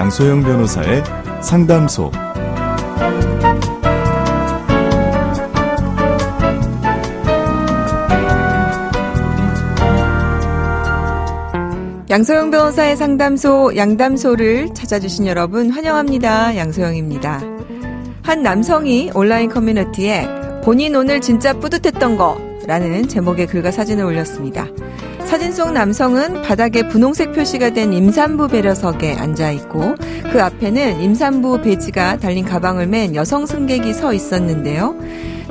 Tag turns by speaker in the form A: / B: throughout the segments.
A: 양소영 변호사의 상담소.
B: 양소영 변호사의 상담소, 양담소를 찾아주신 여러분 환영합니다. 양소영입니다. 한 남성이 온라인 커뮤니티에 본인 오늘 진짜 뿌듯했던 거 라는 제목의 글과 사진을 올렸습니다. 사진 속 남성은 바닥에 분홍색 표시가 된 임산부 배려석에 앉아있고 그 앞에는 임산부 배지가 달린 가방을 맨 여성 승객이 서 있었는데요.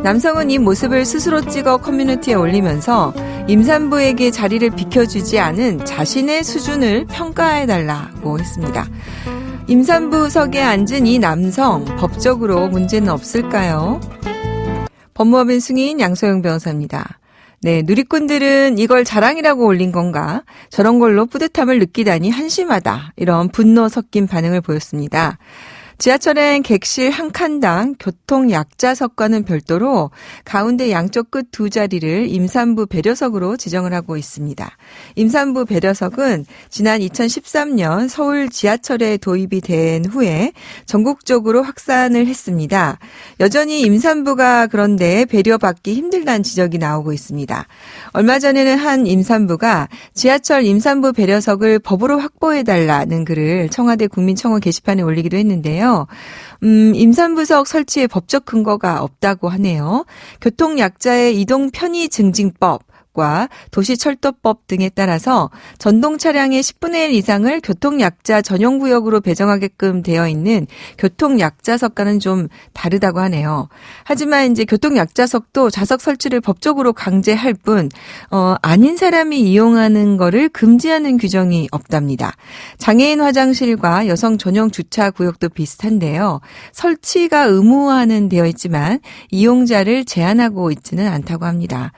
B: 남성은 이 모습을 스스로 찍어 커뮤니티에 올리면서 임산부에게 자리를 비켜주지 않은 자신의 수준을 평가해달라고 했습니다. 임산부석에 앉은 이 남성, 법적으로 문제는 없을까요? 법무법인 승인 양소영 변호사입니다. 네, 누리꾼들은 이걸 자랑이라고 올린 건가? 저런 걸로 뿌듯함을 느끼다니 한심하다. 이런 분노 섞인 반응을 보였습니다. 지하철엔 객실 한 칸당 교통약자석과는 별도로 가운데 양쪽 끝 두 자리를 임산부 배려석으로 지정을 하고 있습니다. 임산부 배려석은 지난 2013년 서울 지하철에 도입이 된 후에 전국적으로 확산을 했습니다. 여전히 임산부가 그런데 배려받기 힘들다는 지적이 나오고 있습니다. 얼마 전에는 한 임산부가 지하철 임산부 배려석을 법으로 확보해달라는 글을 청와대 국민청원 게시판에 올리기도 했는데요. 임산부석 설치에 법적 근거가 없다고 하네요. 교통약자의 이동 편의 증진법과 도시철도법 등에 따라서 전동 차량의 10분의 1 이상을 교통약자 전용구역으로 배정하게끔 되어 있는 교통약자석과는 좀 다르다고 하네요. 하지만 이제 교통약자석도 좌석 설치를 법적으로 강제할 뿐 아닌 사람이 이용하는 거를 금지하는 규정이 없답니다. 장애인 화장실과 여성 전용 주차 구역도 비슷한데요. 설치가 의무화는 되어 있지만 이용자를 제한하고 있지는 않다고 합니다.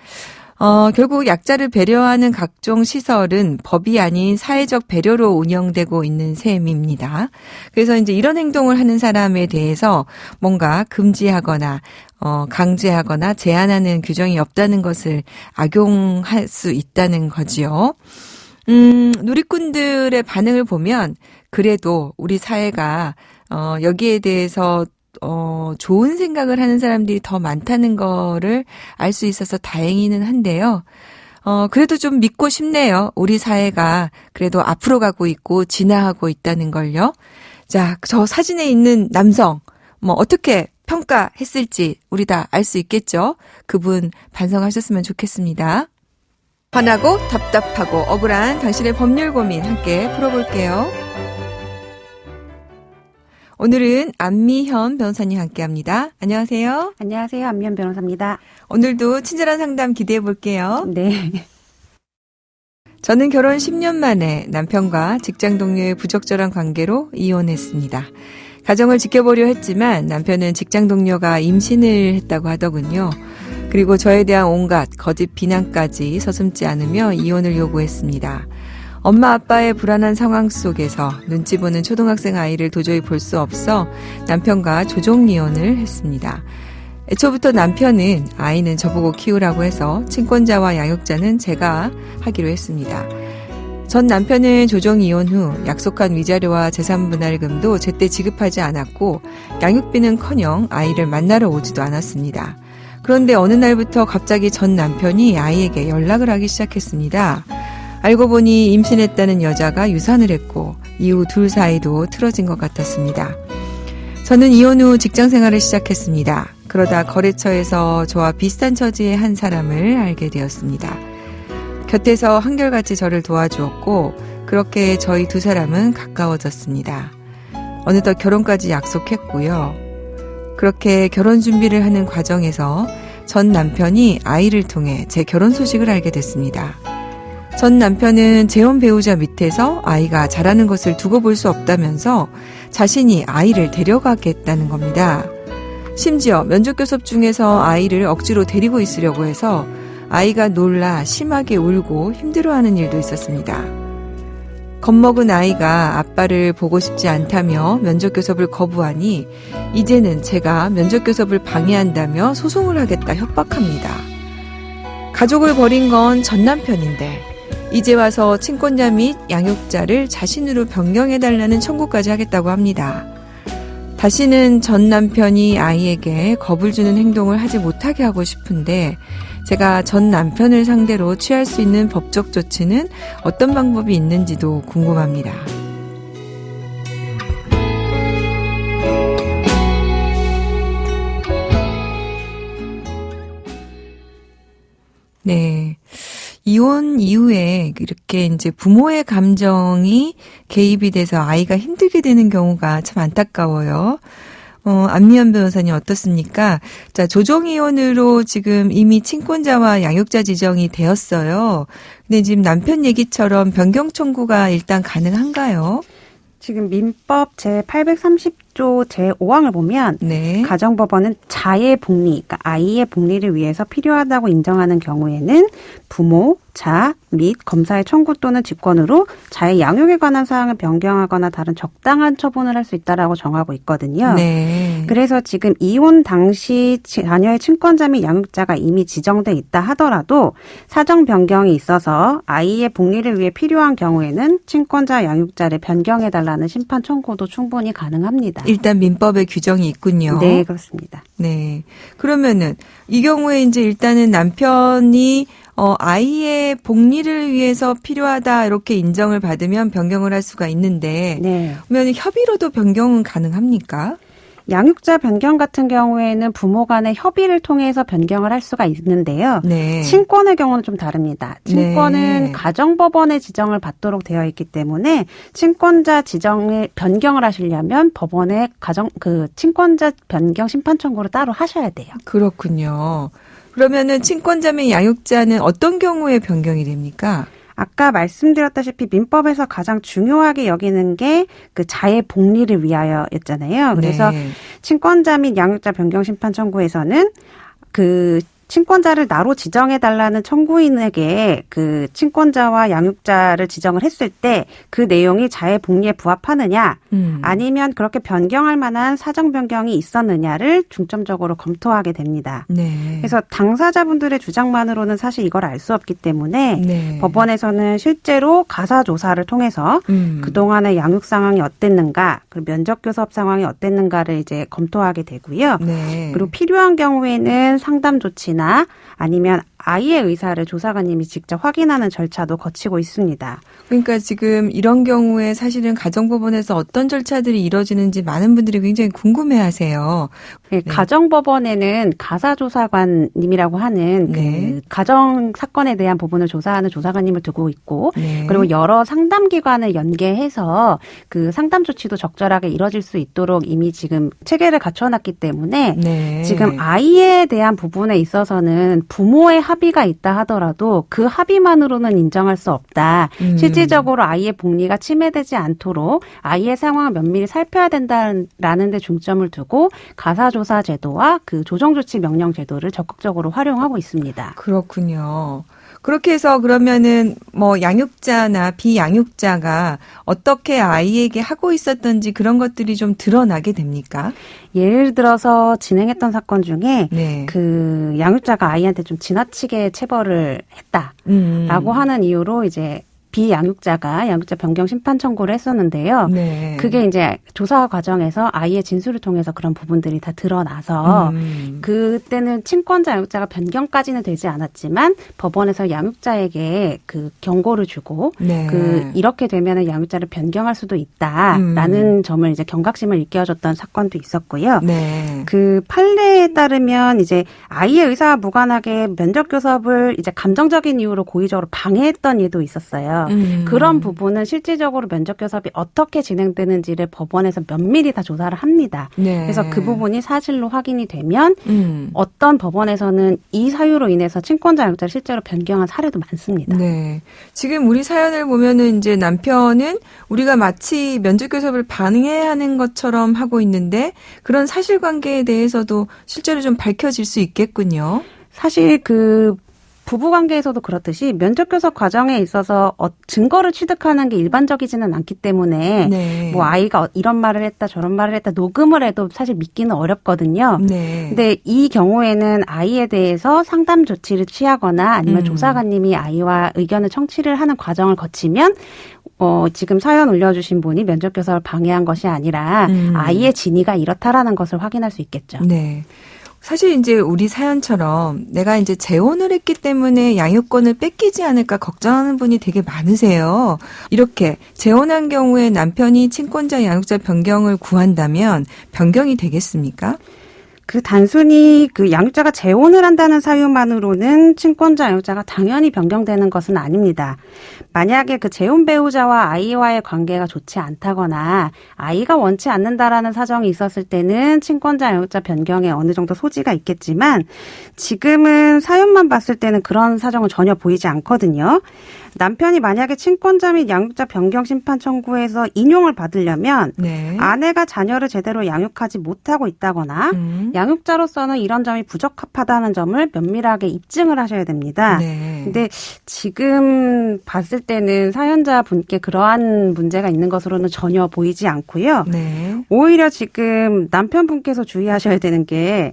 B: 결국 약자를 배려하는 각종 시설은 법이 아닌 사회적 배려로 운영되고 있는 셈입니다. 그래서 이제 이런 행동을 하는 사람에 대해서 뭔가 금지하거나 강제하거나 제한하는 규정이 없다는 것을 악용할 수 있다는 거지요. 누리꾼들의 반응을 보면 그래도 우리 사회가 여기에 대해서 좋은 생각을 하는 사람들이 더 많다는 거를 알 수 있어서 다행이는 한데요. 그래도 좀 믿고 싶네요. 우리 사회가 그래도 앞으로 가고 있고 진화하고 있다는 걸요. 자, 저 사진에 있는 남성, 어떻게 평가했을지 우리 다 알 수 있겠죠? 그분 반성하셨으면 좋겠습니다. 화나고 답답하고 억울한 당신의 법률 고민 함께 풀어볼게요. 오늘은 안미현 변호사님 함께합니다. 안녕하세요.
C: 안녕하세요. 안미현 변호사입니다.
B: 오늘도 친절한 상담 기대해 볼게요.
C: 네.
B: 저는 결혼 10년 만에 남편과 직장 동료의 부적절한 관계로 이혼했습니다. 가정을 지켜보려 했지만 남편은 직장 동료가 임신을 했다고 하더군요. 그리고 저에 대한 온갖 거짓 비난까지 서슴지 않으며 이혼을 요구했습니다. 엄마 아빠의 불안한 상황 속에서 눈치 보는 초등학생 아이를 도저히 볼 수 없어 남편과 조종 이혼을 했습니다. 애초부터 남편은 아이는 저보고 키우라고 해서 친권자와 양육자는 제가 하기로 했습니다. 전 남편은 조종 이혼 후 약속한 위자료와 재산분할금도 제때 지급하지 않았고 양육비는커녕 아이를 만나러 오지도 않았습니다. 그런데 어느 날부터 갑자기 전 남편이 아이에게 연락을 하기 시작했습니다. 알고 보니 임신했다는 여자가 유산을 했고 이후 둘 사이도 틀어진 것 같았습니다. 저는 이혼 후 직장 생활을 시작했습니다. 그러다 거래처에서 저와 비슷한 처지의 한 사람을 알게 되었습니다. 곁에서 한결같이 저를 도와주었고 그렇게 저희 두 사람은 가까워졌습니다. 어느덧 결혼까지 약속했고요. 그렇게 결혼 준비를 하는 과정에서 전 남편이 아이를 통해 제 결혼 소식을 알게 됐습니다. 전 남편은 재혼 배우자 밑에서 아이가 자라는 것을 두고 볼 수 없다면서 자신이 아이를 데려가겠다는 겁니다. 심지어 면접교섭 중에서 아이를 억지로 데리고 있으려고 해서 아이가 놀라 심하게 울고 힘들어하는 일도 있었습니다. 겁먹은 아이가 아빠를 보고 싶지 않다며 면접교섭을 거부하니 이제는 제가 면접교섭을 방해한다며 소송을 하겠다 협박합니다. 가족을 버린 건 전 남편인데 이제 와서 친권자 및 양육자를 자신으로 변경해달라는 청구까지 하겠다고 합니다. 다시는 전 남편이 아이에게 겁을 주는 행동을 하지 못하게 하고 싶은데 제가 전 남편을 상대로 취할 수 있는 법적 조치는 어떤 방법이 있는지도 궁금합니다. 네. 이혼 이후에 이렇게 이제 부모의 감정이 개입이 돼서 아이가 힘들게 되는 경우가 참 안타까워요. 안미연 변호사님 어떻습니까? 자, 조정이혼으로 지금 이미 친권자와 양육자 지정이 되었어요. 근데 지금 남편 얘기처럼 변경 청구가 일단 가능한가요?
C: 지금 민법 제830조 제5항을 보면
B: 네.
C: 가정법원은 자의 복리, 그러니까 아이의 복리를 위해서 필요하다고 인정하는 경우에는 부모, 자 및 검사의 청구 또는 직권으로 자의 양육에 관한 사항을 변경하거나 다른 적당한 처분을 할 수 있다라고 정하고 있거든요.
B: 네.
C: 그래서 지금 이혼 당시 자녀의 친권자 및 양육자가 이미 지정돼 있다 하더라도 사정 변경이 있어서 아이의 복리를 위해 필요한 경우에는 친권자 양육자를 변경해달라는 심판 청구도 충분히 가능합니다.
B: 일단 민법에 규정이 있군요.
C: 네, 그렇습니다.
B: 네. 그러면은 이 경우에 이제 일단은 남편이 아이의 복리를 위해서 필요하다 이렇게 인정을 받으면 변경을 할 수가 있는데
C: 네.
B: 그러면 협의로도 변경은 가능합니까?
C: 양육자 변경 같은 경우에는 부모 간의 협의를 통해서 변경을 할 수가 있는데요.
B: 네.
C: 친권의 경우는 좀 다릅니다. 친권은
B: 네.
C: 가정법원의 지정을 받도록 되어 있기 때문에 친권자 지정을 변경을 하시려면 법원에 친권자 변경 심판 청구를 따로 하셔야 돼요.
B: 그렇군요. 그러면은 친권자 및 양육자는 어떤 경우에 변경이 됩니까?
C: 아까 말씀드렸다시피 민법에서 가장 중요하게 여기는 게 그 자의 복리를 위하여였잖아요. 그래서
B: 네.
C: 친권자 및 양육자 변경 심판 청구에서는 그 친권자를 나로 지정해달라는 청구인에게 그 친권자와 양육자를 지정을 했을 때 그 내용이 자의 복리에 부합하느냐 아니면 그렇게 변경할 만한 사정 변경이 있었느냐를 중점적으로 검토하게 됩니다.
B: 네.
C: 그래서 당사자분들의 주장만으로는 사실 이걸 알 수 없기 때문에
B: 네.
C: 법원에서는 실제로 가사조사를 통해서 그동안의 양육 상황이 어땠는가 그리고 면접교섭 상황이 어땠는가를 이제 검토하게 되고요.
B: 네.
C: 그리고 필요한 경우에는 상담 조치나 아니면 아이의 의사를 조사관님이 직접 확인하는 절차도 거치고 있습니다.
B: 그러니까 지금 이런 경우에 사실은 가정법원에서 어떤 절차들이 이루어지는지 많은 분들이 굉장히 궁금해하세요.
C: 네, 가정법원에는 가사조사관님이라고 하는
B: 네.
C: 그 가정 사건에 대한 부분을 조사하는 조사관님을 두고 있고
B: 네.
C: 그리고 여러 상담기관을 연계해서 그 상담 조치도 적절하게 이뤄질 수 있도록 이미 지금 체계를 갖춰놨기 때문에
B: 네.
C: 지금 아이에 대한 부분에 있어서는 부모의 합의가 있다 하더라도 그 합의만으로는 인정할 수 없다. 실질적으로 아이의 복리가 침해되지 않도록 아이의 상황을 면밀히 살펴야 된다라는 데 중점을 두고 가사조사 제도와 그 조정조치 명령 제도를 적극적으로 활용하고 있습니다.
B: 그렇군요. 그렇게 해서 그러면은 뭐 양육자나 비양육자가 어떻게 아이에게 하고 있었던지 그런 것들이 좀 드러나게 됩니까?
C: 예를 들어서 진행했던 사건 중에
B: 네.
C: 그 양육자가 아이한테 좀 지나치게 체벌을 했다라고 하는 이유로 이제 비양육자가 양육자 변경 심판 청구를 했었는데요.
B: 네.
C: 그게 이제 조사 과정에서 아이의 진술을 통해서 그런 부분들이 다 드러나서 그때는 친권자 양육자가 변경까지는 되지 않았지만 법원에서 양육자에게 그 경고를 주고
B: 네.
C: 그 이렇게 되면은 양육자를 변경할 수도 있다라는 점을 이제 경각심을 일깨워줬던 사건도 있었고요.
B: 네.
C: 그 판례에 따르면 이제 아이의 의사와 무관하게 면접 교섭을 이제 감정적인 이유로 고의적으로 방해했던 예도 있었어요. 그런 부분은 실질적으로 면접 교섭이 어떻게 진행되는지를 법원에서 면밀히 다 조사를 합니다.
B: 네.
C: 그래서 그 부분이 사실로 확인이 되면 어떤 법원에서는 이 사유로 인해서 친권자 양육자를 실제로 변경한 사례도 많습니다.
B: 네. 지금 우리 사연을 보면은 이제 남편은 우리가 마치 면접 교섭을 방해하는 것처럼 하고 있는데 그런 사실관계에 대해서도 실제로 좀 밝혀질 수 있겠군요.
C: 사실 그 부부관계에서도 그렇듯이 면접교섭 과정에 있어서 증거를 취득하는 게 일반적이지는 않기 때문에
B: 네.
C: 뭐 아이가 이런 말을 했다 저런 말을 했다 녹음을 해도 사실 믿기는 어렵거든요.
B: 네.
C: 근데 이 경우에는 아이에 대해서 상담 조치를 취하거나 아니면 조사관님이 아이와 의견을 청취를 하는 과정을 거치면 지금 사연 올려주신 분이 면접교섭을 방해한 것이 아니라 아이의 진위가 이렇다라는 것을 확인할 수 있겠죠.
B: 네. 사실 이제 우리 사연처럼 내가 이제 재혼을 했기 때문에 양육권을 뺏기지 않을까 걱정하는 분이 되게 많으세요. 이렇게 재혼한 경우에 남편이 친권자 양육자 변경을 구한다면 변경이 되겠습니까?
C: 단순히 양육자가 재혼을 한다는 사유만으로는 친권자 양육자가 당연히 변경되는 것은 아닙니다. 만약에 재혼 배우자와 아이와의 관계가 좋지 않다거나 아이가 원치 않는다라는 사정이 있었을 때는 친권자 양육자 변경에 어느 정도 소지가 있겠지만 지금은 사연만 봤을 때는 그런 사정은 전혀 보이지 않거든요. 남편이 만약에 친권자 및 양육자 변경 심판 청구에서 인용을 받으려면
B: 네.
C: 아내가 자녀를 제대로 양육하지 못하고 있다거나 양육자로서는 이런 점이 부적합하다는 점을 면밀하게 입증을 하셔야 됩니다.
B: 네.
C: 근데 지금 봤을 때는 사연자 분께 그러한 문제가 있는 것으로는 전혀 보이지 않고요.
B: 네.
C: 오히려 지금 남편분께서 주의하셔야 되는 게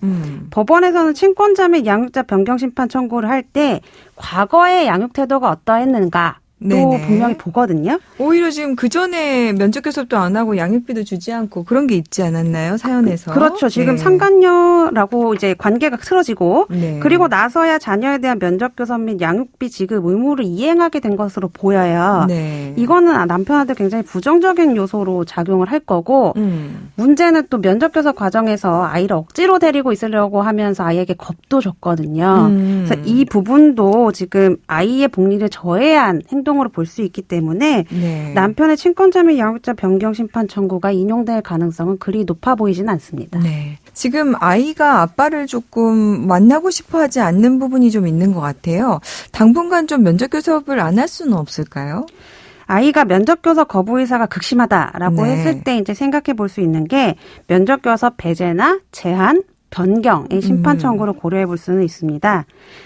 C: 법원에서는 친권자 및 양육자 변경 심판 청구를 할 때 과거의 양육 태도가 어떠했는가 또
B: 네네.
C: 분명히 보거든요.
B: 오히려 지금 그 전에 면접 교섭도 안 하고 양육비도 주지 않고 그런 게 있지 않았나요? 사연에서.
C: 그렇죠. 지금
B: 네.
C: 상간녀라고 이제 관계가 틀어지고
B: 네.
C: 그리고 나서야 자녀에 대한 면접 교섭 및 양육비 지급 의무를 이행하게 된 것으로 보여요.
B: 네.
C: 이거는 남편한테 굉장히 부정적인 요소로 작용을 할 거고 문제는 또 면접 교섭 과정에서 아이를 억지로 데리고 있으려고 하면서 아이에게 겁도 줬거든요. 그래서 이 부분도 지금 아이의 복리를 저해한 행동으로 볼 수 있기 때문에
B: 네.
C: 남편의 친권자 및 양육자 변경 심판 청구가 인용될 가능성은 그리 높아 보이진 않습니다.
B: 네. 지금 아이가 아빠를 조금 만나고 싶어 하지 않는 부분이 좀 있는 것 같아요. 당분간 좀 면접 교섭을 안 할 수는 없을까요?
C: 아이가 면접교섭 거부 의사가 극심하다라고
B: 네.
C: 했을 때 이제 생각해 볼 수 있는 게 면접교섭 배제나 제한, 변경의 심판 청구를 고려해 볼 수는 있습니다.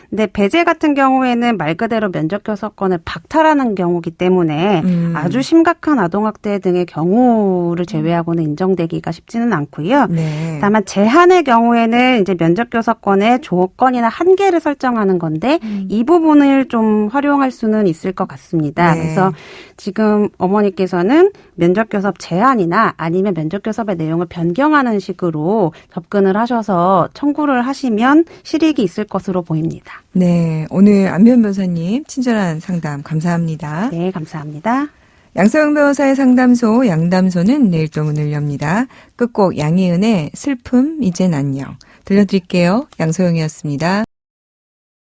C: 근데 배제 같은 경우에는 말 그대로 면접교섭권을 박탈하는 경우이기 때문에 아주 심각한 아동학대 등의 경우를 제외하고는 인정되기가 쉽지는 않고요.
B: 네.
C: 다만 제한의 경우에는 이제 면접교섭권의 조건이나 한계를 설정하는 건데 이 부분을 좀 활용할 수는 있을 것 같습니다.
B: 네.
C: 그래서 지금 어머니께서는 면접교섭 제한이나 아니면 면접교섭의 내용을 변경하는 식으로 접근을 하셔서 청구를 하시면 실익이 있을 것으로 보입니다.
B: 네. 오늘 안면 변호사님 친절한 상담 감사합니다.
C: 네, 감사합니다.
B: 양서영 변호사의 상담소 양담소는 내일 또 문을 엽니다. 끝곡 양희은의 슬픔 이젠 안녕 들려드릴게요. 양소영이었습니다.